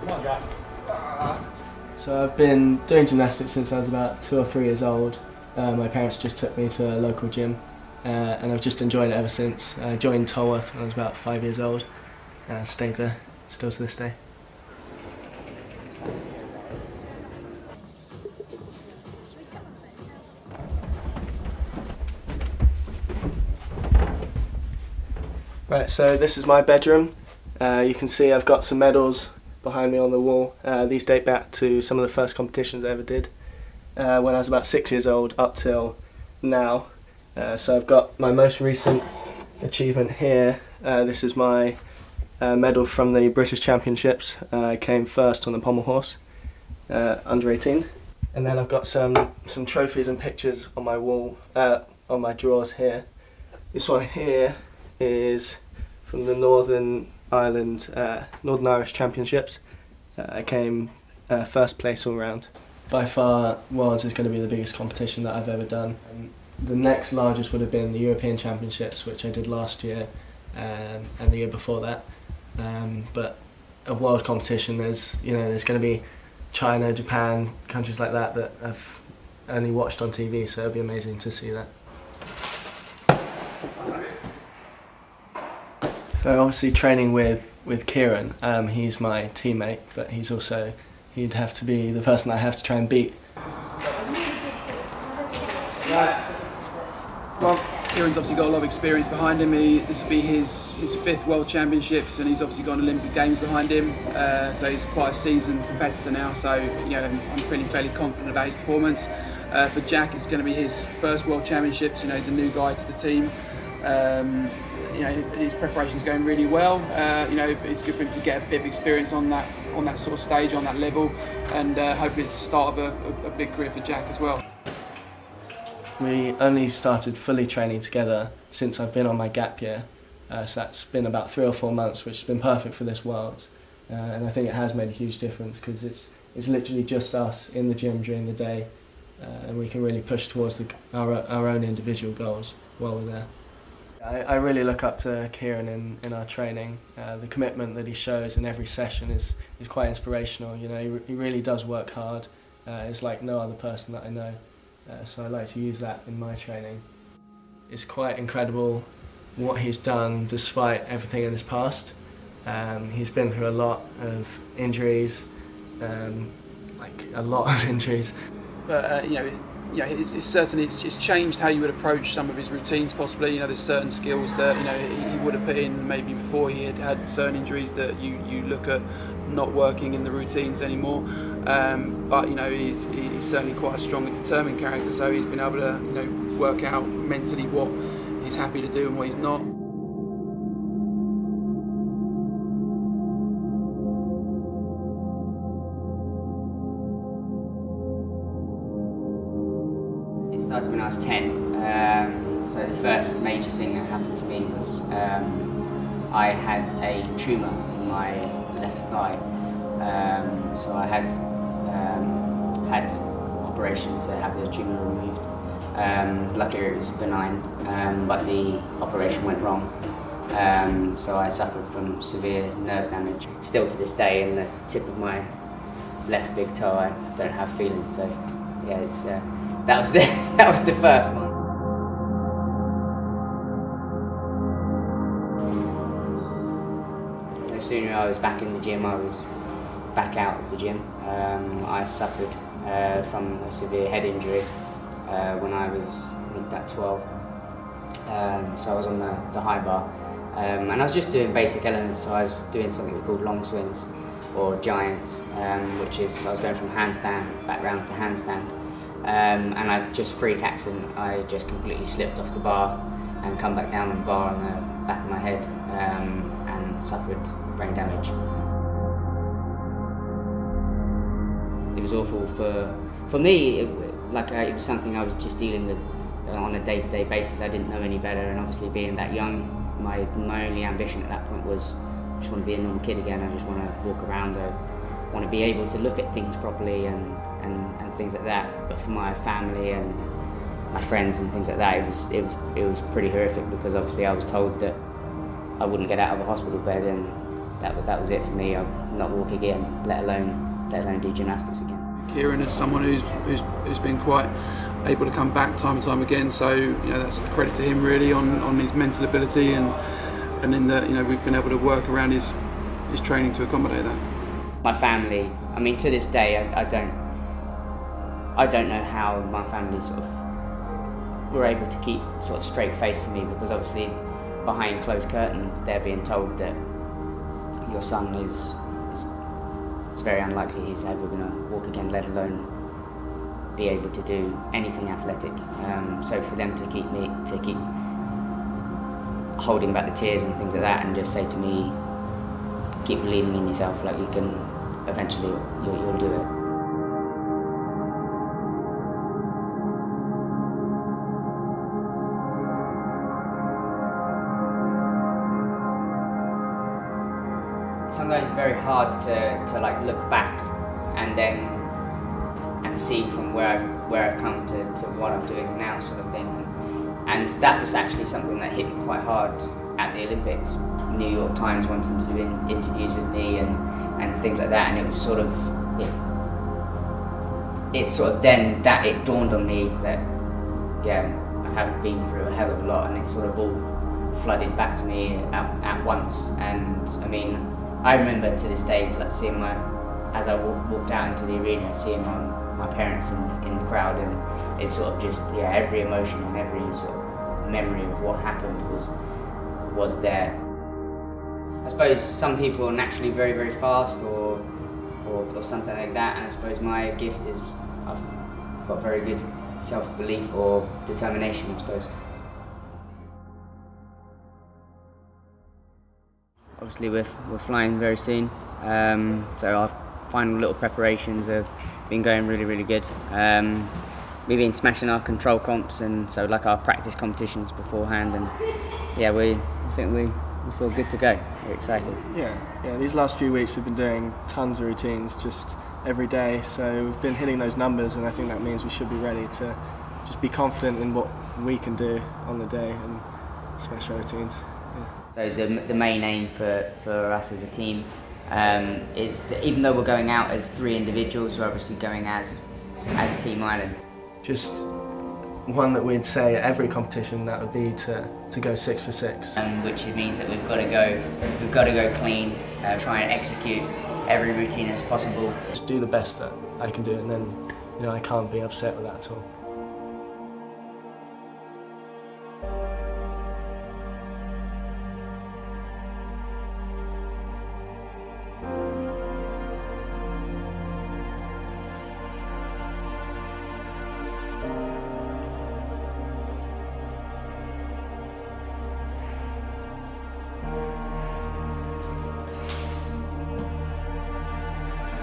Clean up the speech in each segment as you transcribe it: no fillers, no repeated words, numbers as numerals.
Come on, Jack. So I've been doing gymnastics since I was about 2 or 3 years old. My parents just took me to a local gym and I've just enjoyed it ever since. I joined Tolworth when I was about 5 years old and stayed there still to this day. Right, so this is my bedroom. You can see I've got some medals behind me on the wall. These date back to some of the first competitions I ever did when I was about 6 years old up till now. So I've got my most recent achievement here. This is my medal from the British Championships. I came first on the pommel horse, under 18. And then I've got some trophies and pictures on my wall, on my drawers here. This one here is from the Northern Irish Championships. I came first place all round. By far, Worlds is going to be the biggest competition that I've ever done. The next largest would have been the European Championships, which I did last year and the year before that. But a world competition, there's going to be China, Japan, countries like that that I've only watched on TV, so it'll be amazing to see that. So obviously training with Kieran, he's my teammate, but he'd have to be the person I have to try and beat. Well, Kieran's obviously got a lot of experience behind him. This will be his 5th World Championships, and he's obviously got Olympic Games behind him. So he's quite a seasoned competitor now. So I'm feeling fairly confident about his performance. For Jack, it's going to be his first World Championships. He's a new guy to the team. His preparation's going really well. It's good for him to get a bit of experience on that sort of stage, on that level, and hopefully it's the start of a big career for Jack as well. We only started fully training together since I've been on my gap year, so that's been about 3 or 4 months, which has been perfect for this Worlds, and I think it has made a huge difference because it's literally just us in the gym during the day, and we can really push towards our own individual goals while we're there. I really look up to Kieran in our training. The commitment that he shows in every session is quite inspirational. He really does work hard. It's like no other person that I know. So I like to use that in my training. It's quite incredible what he's done despite everything in his past. He's been through a lot of injuries, like a lot of injuries. But it's certainly it's changed how you would approach some of his routines. Possibly, there's certain skills that he would have put in maybe before he had certain injuries that you look at not working in the routines anymore. But he's certainly quite a strong and determined character. So he's been able to work out mentally what he's happy to do and what he's not. It started when I was 10, so the first major thing that happened to me was I had a tumour in my left thigh, so I had operation to have the tumour removed. Luckily it was benign, but the operation went wrong, so I suffered from severe nerve damage. Still to this day, in the tip of my left big toe I don't have feeling, so yeah, it's that was the first one. No sooner I was back in the gym, I was back out of the gym. I suffered from a severe head injury when I was, I think, about 12. So I was on the high bar, and I was just doing basic elements. So I was doing something we called long swings or giants, which is I was going from handstand back round to handstand. And I just freak accident, I just completely slipped off the bar and come back down on the bar on the back of my head and suffered brain damage. It was awful for me. It was something I was just dealing with on a day-to-day basis. I didn't know any better, and obviously being that young, my only ambition at that point was I just want to be a normal kid again. I just want to walk around. I want to be able to look at things properly and things like that. But for my family and my friends and things like that, it was pretty horrific, because obviously I was told that I wouldn't get out of a hospital bed, and that was it for me. I'd not walk again, let alone do gymnastics again. Kieran is someone who's been quite able to come back time and time again, so that's the credit to him really on his mental ability, and in that we've been able to work around his training to accommodate that. My family, I mean, to this day, I don't know how my family sort of were able to keep sort of straight face to me, because obviously behind closed curtains they're being told that your son is it's very unlikely he's ever going to walk again, let alone be able to do anything athletic. So for them to keep holding back the tears and things like that, and just say to me, keep believing in yourself, like you can eventually you'll do it. Sometimes it's very hard to like look back and see from where I've come to what I'm doing now, sort of thing. And that was actually something that hit me quite hard at the Olympics. New York Times wanted to do interviews with me and things like that, and it was sort of it sort of then that it dawned on me that I have been through a hell of a lot, and it sort of all flooded back to me at once. And I mean, I remember to this day, like seeing as I walked out into the arena, seeing my parents in the crowd, and it's sort of just every emotion and every sort of memory of what happened was there. I suppose some people are naturally very, very fast or something like that, and I suppose my gift is I've got very good self-belief or determination, I suppose. Obviously we're flying very soon, so our final little preparations have been going really, really good. We've been smashing our control comps, and so like our practice competitions beforehand, and I think we feel good to go. We're excited. Yeah, these last few weeks we've been doing tons of routines just every day, so we've been hitting those numbers, and I think that means we should be ready to just be confident in what we can do on the day and smash our routines. So the main aim for us as a team is that even though we're going out as 3 individuals, we're obviously going as Team Ireland. Just one that we'd say at every competition, that would be to go 6 for 6. Which means that we've got to go clean, try and execute every routine as possible. Just do the best that I can do, and then I can't be upset with that at all.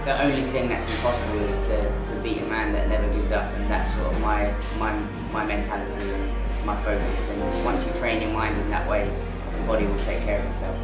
The only thing that's impossible is to beat a man that never gives up, and that's sort of my mentality and my focus. And once you train your mind in that way, the body will take care of itself.